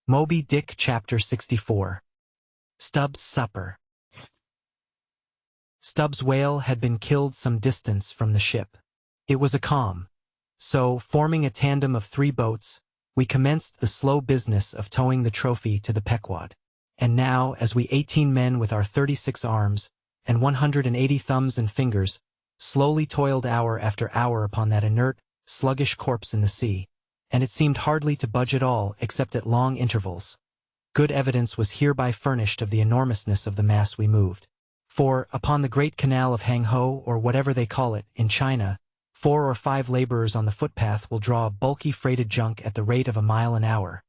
Moby Dick Chapter 64. Stubb's Supper. Stubb's whale had been killed some distance from the ship. It was a calm. So, forming a tandem of 3 boats, we commenced the slow business of towing the trophy to the Pequod. And now, as we 18 men with our 36 arms, and 180 thumbs and fingers, slowly toiled hour after hour upon that inert, sluggish corpse in the sea, and it seemed hardly to budge at all except at long intervals. Good evidence was hereby furnished of the enormousness of the mass we moved. For, upon the great canal of Hang-Ho, or whatever they call it, in China, 4 or 5 laborers on the footpath will draw a bulky freighted junk at the rate of a mile an hour.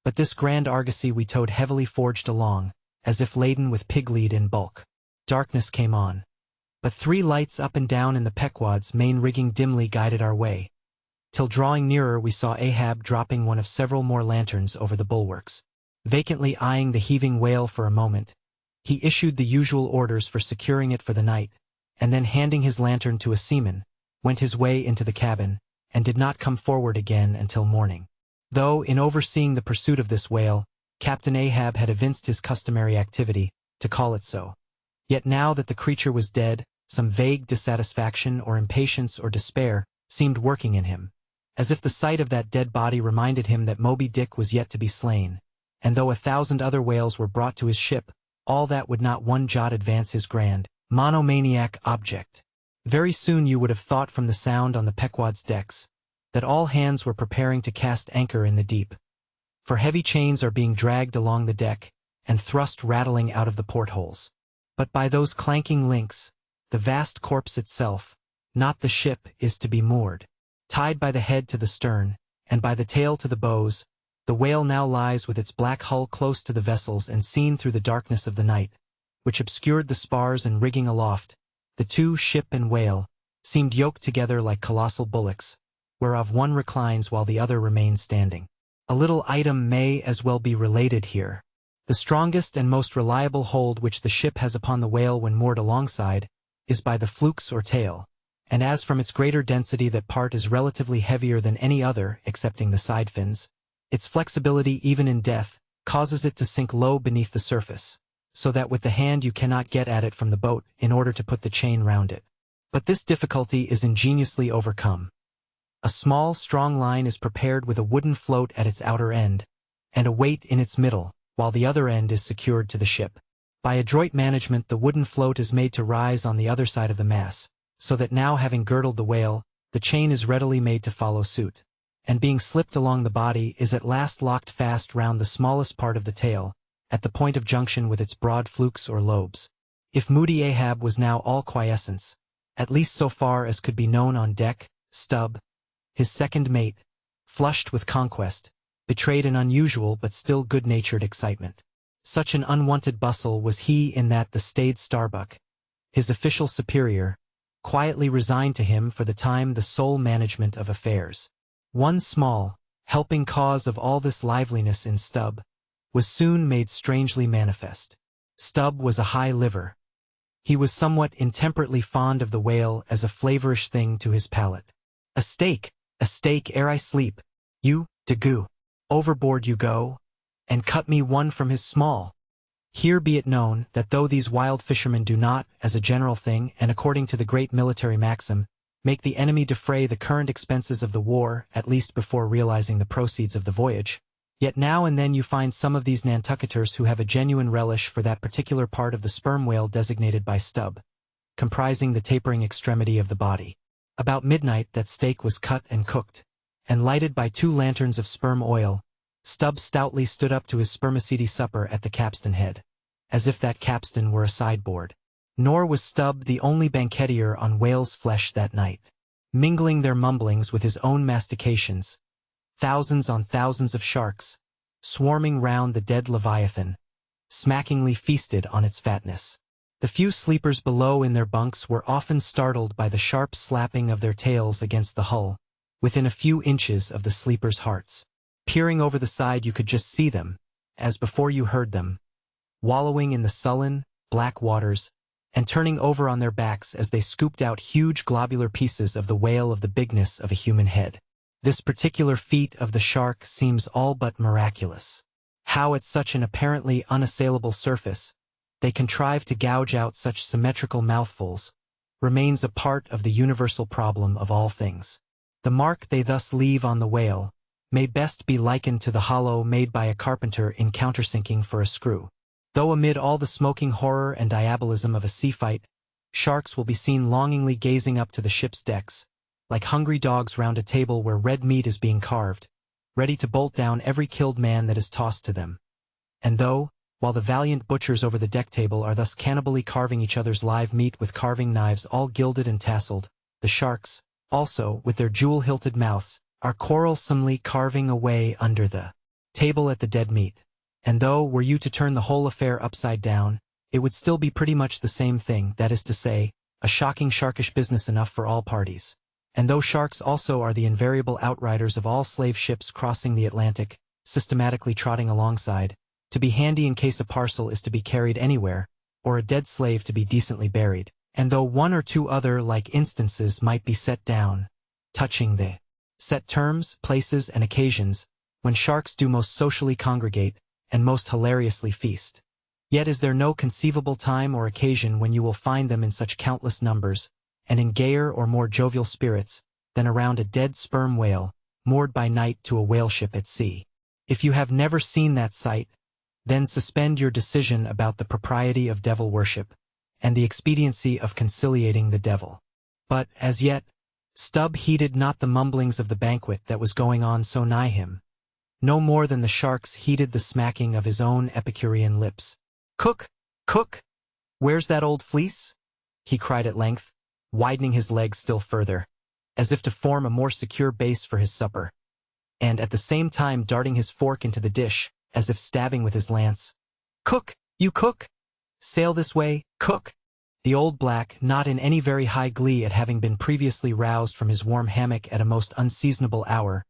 But this grand argosy we towed heavily forged along, as if laden with pig-lead in bulk. Darkness came on. But 3 lights up and down in the Pequod's main rigging dimly guided our way, till drawing nearer we saw Ahab dropping one of several more lanterns over the bulwarks. Vacantly eyeing the heaving whale for a moment, he issued the usual orders for securing it for the night, and then handing his lantern to a seaman, went his way into the cabin, and did not come forward again until morning. Though, in overseeing the pursuit of this whale, Captain Ahab had evinced his customary activity, to call it so. Yet now that the creature was dead, some vague dissatisfaction or impatience or despair seemed working in him, as if the sight of that dead body reminded him that Moby Dick was yet to be slain, and though 1,000 other whales were brought to his ship, all that would not one jot advance his grand, monomaniac object. Very soon you would have thought from the sound on the Pequod's decks, that all hands were preparing to cast anchor in the deep. For heavy chains are being dragged along the deck, and thrust rattling out of the portholes. But by those clanking links, the vast corpse itself, not the ship, is to be moored. Tied by the head to the stern, and by the tail to the bows, the whale now lies with its black hull close to the vessels and seen through the darkness of the night, which obscured the spars and rigging aloft. The 2, ship and whale, seemed yoked together like colossal bullocks, whereof one reclines while the other remains standing. A little item may as well be related here. The strongest and most reliable hold which the ship has upon the whale when moored alongside, is by the flukes or tail, and as from its greater density that part is relatively heavier than any other excepting the side fins, its flexibility even in death causes it to sink low beneath the surface, so that with the hand you cannot get at it from the boat in order to put the chain round it. But this difficulty is ingeniously overcome. A small, strong line is prepared with a wooden float at its outer end, and a weight in its middle, while the other end is secured to the ship. By adroit management the wooden float is made to rise on the other side of the mass, so that now having girdled the whale, the chain is readily made to follow suit, and being slipped along the body is at last locked fast round the smallest part of the tail, at the point of junction with its broad flukes or lobes. If moody Ahab was now all quiescence, at least so far as could be known on deck, Stubb, his second mate, flushed with conquest, betrayed an unusual but still good-natured excitement. Such an unwonted bustle was he in that the staid Starbuck, his official superior, quietly resigned to him for the time the sole management of affairs. One small, helping cause of all this liveliness in Stubb was soon made strangely manifest. Stubb was a high liver. He was somewhat intemperately fond of the whale as a flavorish thing to his palate. A steak ere I sleep. You, Daggoo. Overboard you go, and cut me one from his small. Here be it known that though these wild fishermen do not, as a general thing and according to the great military maxim, make the enemy defray the current expenses of the war, at least before realizing the proceeds of the voyage, yet now and then you find some of these Nantucketers who have a genuine relish for that particular part of the sperm whale designated by Stubb, comprising the tapering extremity of the body. About midnight that steak was cut and cooked, and lighted by 2 lanterns of sperm oil, Stubb stoutly stood up to his spermaceti supper at the capstan head, as if that capstan were a sideboard. Nor was Stubb the only banquetier on whale's flesh that night. Mingling their mumblings with his own mastications, thousands on thousands of sharks, swarming round the dead leviathan, smackingly feasted on its fatness. The few sleepers below in their bunks were often startled by the sharp slapping of their tails against the hull, within a few inches of the sleepers' hearts. Peering over the side you could just see them, as before you heard them, wallowing in the sullen, black waters, and turning over on their backs as they scooped out huge globular pieces of the whale of the bigness of a human head. This particular feat of the shark seems all but miraculous. How at such an apparently unassailable surface, they contrive to gouge out such symmetrical mouthfuls, remains a part of the universal problem of all things. The mark they thus leave on the whale may best be likened to the hollow made by a carpenter in countersinking for a screw. Though amid all the smoking horror and diabolism of a sea fight, sharks will be seen longingly gazing up to the ship's decks, like hungry dogs round a table where red meat is being carved, ready to bolt down every killed man that is tossed to them. And though, while the valiant butchers over the deck table are thus cannibally carving each other's live meat with carving knives all gilded and tasseled, the sharks, also, with their jewel-hilted mouths, are quarrelsomely carving away under the table at the dead meat. And though, were you to turn the whole affair upside down, it would still be pretty much the same thing, that is to say, a shocking sharkish business enough for all parties. And though sharks also are the invariable outriders of all slave ships crossing the Atlantic, systematically trotting alongside, to be handy in case a parcel is to be carried anywhere, or a dead slave to be decently buried, and though one or two other like instances might be set down, touching the set terms, places, and occasions, when sharks do most socially congregate, and most hilariously feast. Yet is there no conceivable time or occasion when you will find them in such countless numbers, and in gayer or more jovial spirits, than around a dead sperm whale, moored by night to a whale ship at sea. If you have never seen that sight, then suspend your decision about the propriety of devil worship, and the expediency of conciliating the devil. But, as yet, Stubb heeded not the mumblings of the banquet that was going on so nigh him, no more than the sharks heeded the smacking of his own Epicurean lips. "Cook! Cook! Where's that old fleece?" he cried at length, widening his legs still further, as if to form a more secure base for his supper, and at the same time darting his fork into the dish, as if stabbing with his lance. "Cook! You cook! Sail this way, cook!" The old black, not in any very high glee at having been previously roused from his warm hammock at a most unseasonable hour,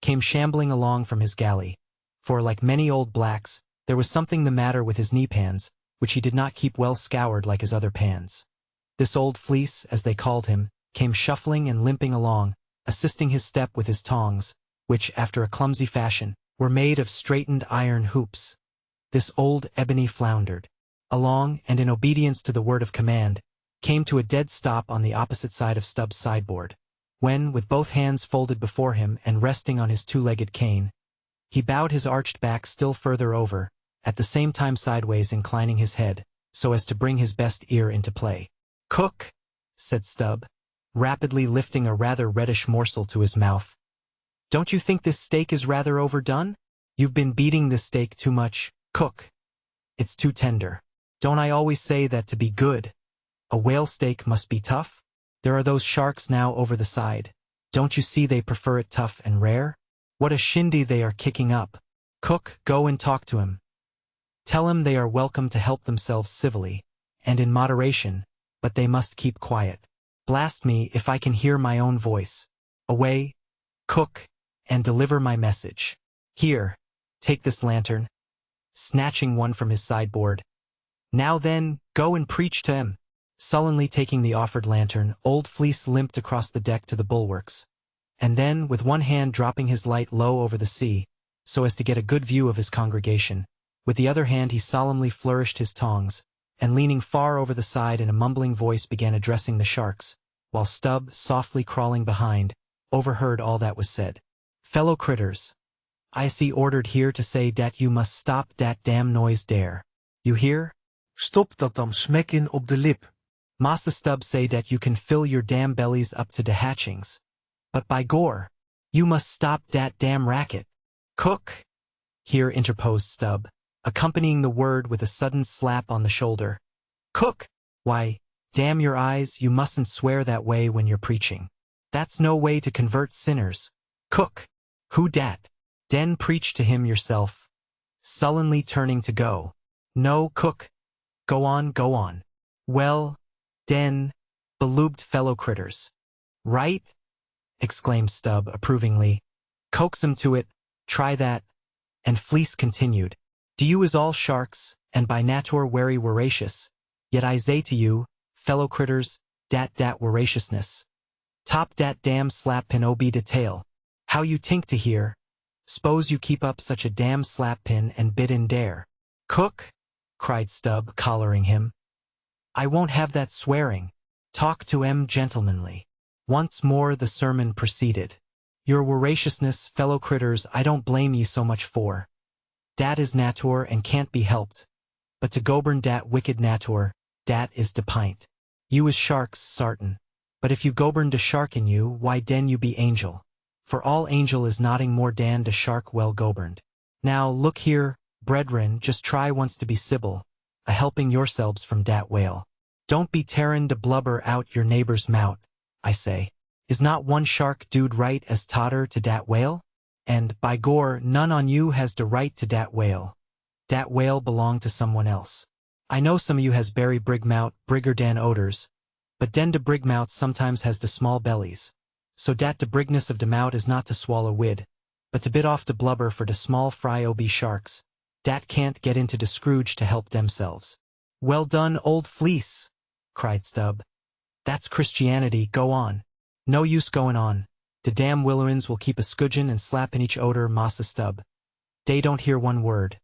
came shambling along from his galley, for, like many old blacks, there was something the matter with his knee-pans, which he did not keep well scoured like his other pans. This old fleece, as they called him, came shuffling and limping along, assisting his step with his tongs, which, after a clumsy fashion, were made of straightened iron hoops. This old ebony floundered along, and in obedience to the word of command, came to a dead stop on the opposite side of Stubb's sideboard, when, with both hands folded before him and resting on his two-legged cane, he bowed his arched back still further over, at the same time sideways inclining his head, so as to bring his best ear into play. "Cook," said Stubb, rapidly lifting a rather reddish morsel to his mouth. "Don't you think this steak is rather overdone? You've been beating this steak too much, cook. It's too tender. Don't I always say that to be good, a whale steak must be tough? There are those sharks now over the side. Don't you see they prefer it tough and rare? What a shindy they are kicking up. Cook, go and talk to him. Tell him they are welcome to help themselves civilly, and in moderation, but they must keep quiet. Blast me if I can hear my own voice. Away, cook, and deliver my message. Here, take this lantern," snatching one from his sideboard. "Now then, go and preach to him." Sullenly taking the offered lantern, Old Fleece limped across the deck to the bulwarks, and then, with one hand dropping his light low over the sea, so as to get a good view of his congregation, with the other hand he solemnly flourished his tongs, and leaning far over the side in a mumbling voice began addressing the sharks, while Stubb, softly crawling behind, overheard all that was said. "Fellow critters, I see ordered here to say dat you must stop dat damn noise dare. You hear? Stop dat dan smekken op de lip. Massa Stubb say dat you can fill your damn bellies up to de hatchings. But by gore, you must stop dat damn racket. Cook," here interposed Stubb, accompanying the word with a sudden slap on the shoulder. "Cook! Why, damn your eyes, you mustn't swear that way when you're preaching. That's no way to convert sinners. Cook! Who dat? Den preach to him yourself," sullenly turning to go. "No, cook. Go on, go on." "Well, den, beloobed fellow critters. Right?" exclaimed Stubb approvingly. "Coax 'em to it, try that." And Fleece continued, "Do you is all sharks, and by natur wery voracious, yet I say to you, fellow critters, dat voraciousness. Top dat damn slap pin obe de tail. How you tink to hear, S'pose you keep up such a damn slap-pin and bid in dare. Cook, cried Stubb, collaring him. I won't have that swearing. Talk to em gentlemanly. Once more the sermon proceeded. Your voraciousness, fellow critters, I don't blame ye so much for. Dat is natur and can't be helped. But to govern dat wicked natur, dat is de pint. You is sharks, sartin. But if you govern de shark in you, why den you be angel. For all angel is nothing more dan de shark well governed. Now look here, brethren, just try once to be civil, a helping yourselves from dat whale. Don't be tearin' de blubber out your neighbor's mout, I say. Is not one shark dude right as totter to dat whale? And, by gor, none on you has de right to dat whale. Dat whale belong to someone else. I know some of you has berry brig mout, brigger dan odors, but den de brig mout sometimes has de small bellies. So dat de brigness of de mout is not to swallow wid, but to bit off de blubber for de small fry ob sharks. Dat can't get into de Scrooge to help themselves. Well done, old fleece, cried Stubb. That's Christianity, go on. No use going on. De damn Willowins will keep a scudgin' and slappin' each oder, Massa Stubb. Dey don't hear one word.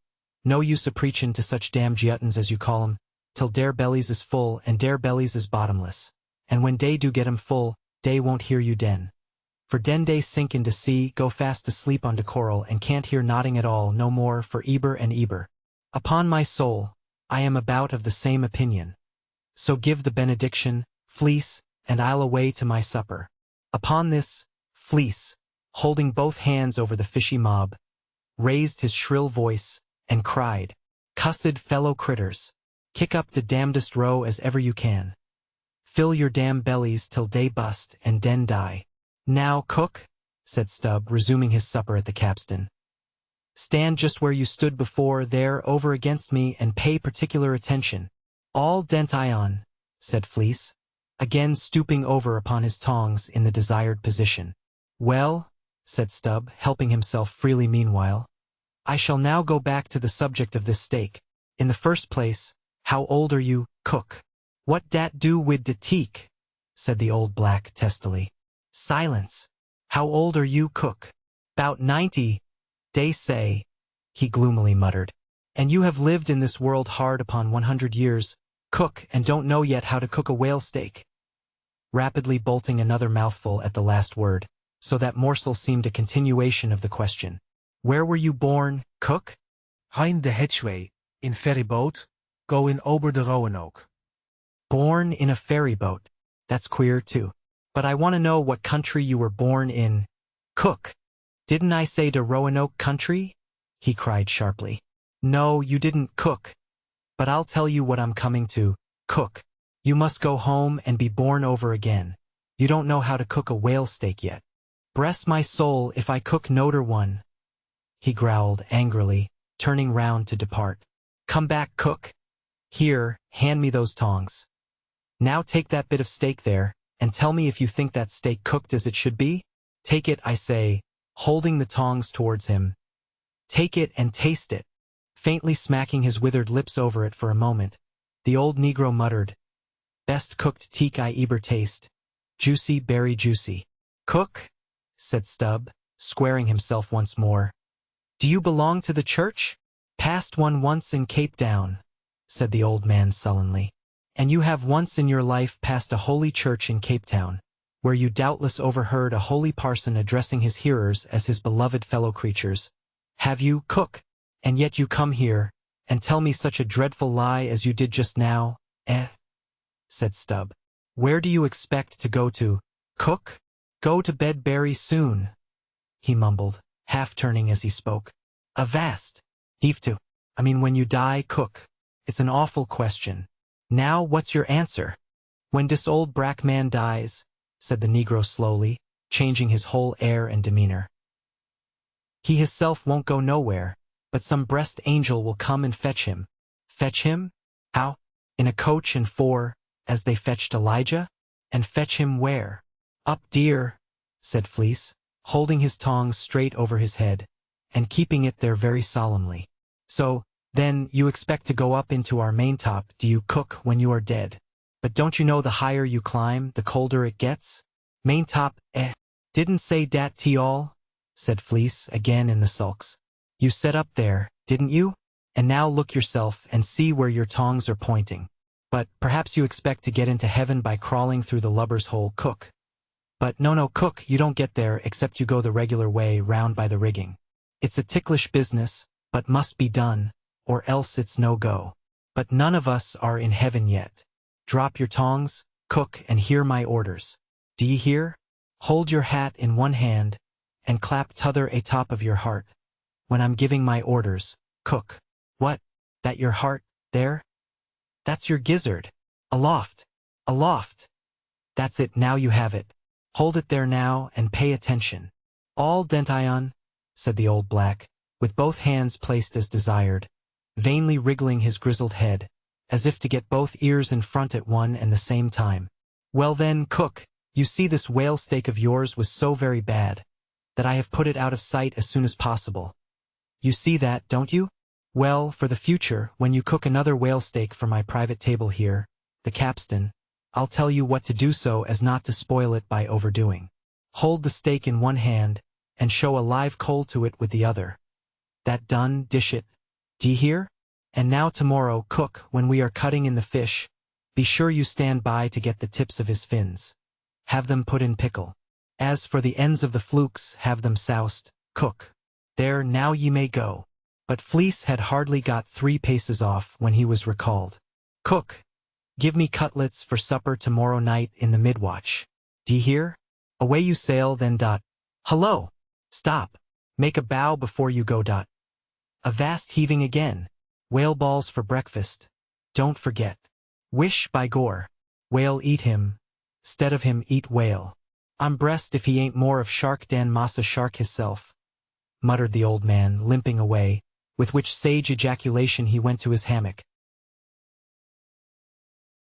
No use a preachin' to such damn juttins as you call 'em, till dare bellies is full and dare bellies is bottomless. And when dey do get 'em full, dey won't hear you den. For den dey sink into sea, go fast to sleep on de coral and can't hear nodding at all no more for eber and eber. Upon my soul, I am about of the same opinion. So give the benediction, Fleece, and I'll away to my supper. Upon this, Fleece, holding both hands over the fishy mob, raised his shrill voice, and cried, Cussed fellow critters, kick up de damnedest row as ever you can. Fill your damn bellies till day bust and den die. Now, cook, said Stubb, resuming his supper at the capstan. Stand just where you stood before, there over against me, and pay particular attention. All dent I on, said Fleece, again stooping over upon his tongs in the desired position. Well, said Stubb, helping himself freely meanwhile, I shall now go back to the subject of this steak. In the first place, how old are you, cook? What dat do wid de teak? Said the old black testily. Silence. How old are you, cook? 'Bout 90, dey say, he gloomily muttered. And you have lived in this world hard upon 100 years, cook, and don't know yet how to cook a whale steak. Rapidly bolting another mouthful at the last word, so that morsel seemed a continuation of the question. Where were you born, cook? Hein de hatchway, in ferryboat, go in ober de Roanoke. Born in a ferry boat. That's queer, too. But I want to know what country you were born in. Cook. Didn't I say de Roanoke country? He cried sharply. No, you didn't, cook. But I'll tell you what I'm coming to, cook. You must go home and be born over again. You don't know how to cook a whale steak yet. Bless my soul if I cook noder one, he growled angrily, turning round to depart. Come back, cook. Here, hand me those tongs. Now take that bit of steak there, and tell me if you think that steak cooked as it should be? Take it, I say, holding the tongs towards him. Take it and taste it. Faintly smacking his withered lips over it for a moment, the old Negro muttered, Best cooked teak I eber taste. Juicy, berry juicy. Cook, said Stubb, squaring himself once more. Do you belong to the church? Passed one once in Cape Town, said the old man sullenly. And you have once in your life passed a holy church in Cape Town, where you doubtless overheard a holy parson addressing his hearers as his beloved fellow creatures. Have you, cook? And yet you come here, and tell me such a dreadful lie as you did just now, said Stubb. Where do you expect to go to, cook? Go to bed very soon, he mumbled, half turning as he spoke. Avast! Heave to. I mean when you die, cook. It's an awful question. Now what's your answer? When dis old brack man dies, said the Negro slowly, changing his whole air and demeanor. He hisself won't go nowhere, but some breast angel will come and fetch him. Fetch him? How? In a coach and four, as they fetched Elijah? And fetch him where? Up, dear, said Fleece, holding his tongs straight over his head, and keeping it there very solemnly. So, then, you expect to go up into our maintop, do you, cook, when you are dead? But don't you know the higher you climb, the colder it gets? Maintop, didn't say dat t all, said Fleece, again in the sulks. You set up there, didn't you? And now look yourself and see where your tongs are pointing. But perhaps you expect to get into heaven by crawling through the lubber's hole, Cook. But no, Cook, you don't get there except you go the regular way round by the rigging. It's a ticklish business, but must be done, or else it's no go. But none of us are in heaven yet. Drop your tongs, Cook, and hear my orders. Do ye hear? Hold your hat in one hand, and clap t'other atop of your heart. When I'm giving my orders, Cook. What? That your heart, there? That's your gizzard. Aloft. Aloft. That's it, now you have it. Hold it there now and pay attention. All dention, said the old black, with both hands placed as desired, vainly wriggling his grizzled head, as if to get both ears in front at one and the same time. Well then, Cook, you see this whale steak of yours was so very bad, that I have put it out of sight as soon as possible. You see that, don't you? Well, for the future, when you cook another whale steak for my private table here, the capstan, I'll tell you what to do so as not to spoil it by overdoing. Hold the steak in one hand, and show a live coal to it with the other. That done, dish it. D'ye hear? And now tomorrow, Cook, when we are cutting in the fish, be sure you stand by to get the tips of his fins. Have them put in pickle. As for the ends of the flukes, have them soused, Cook. There, now ye may go. But Fleece had hardly got 3 paces off when he was recalled. Cook, give me cutlets for supper tomorrow night in the midwatch. D'ye hear? Away you sail then. Hullo! Stop! Make a bow before you go. A vast heaving again. Whale balls for breakfast. Don't forget. Wish by gore. Whale eat him. 'Stead of him eat whale. I'm brest if he ain't more of shark dan massa shark hisself, muttered the old man, limping away, with which sage ejaculation he went to his hammock.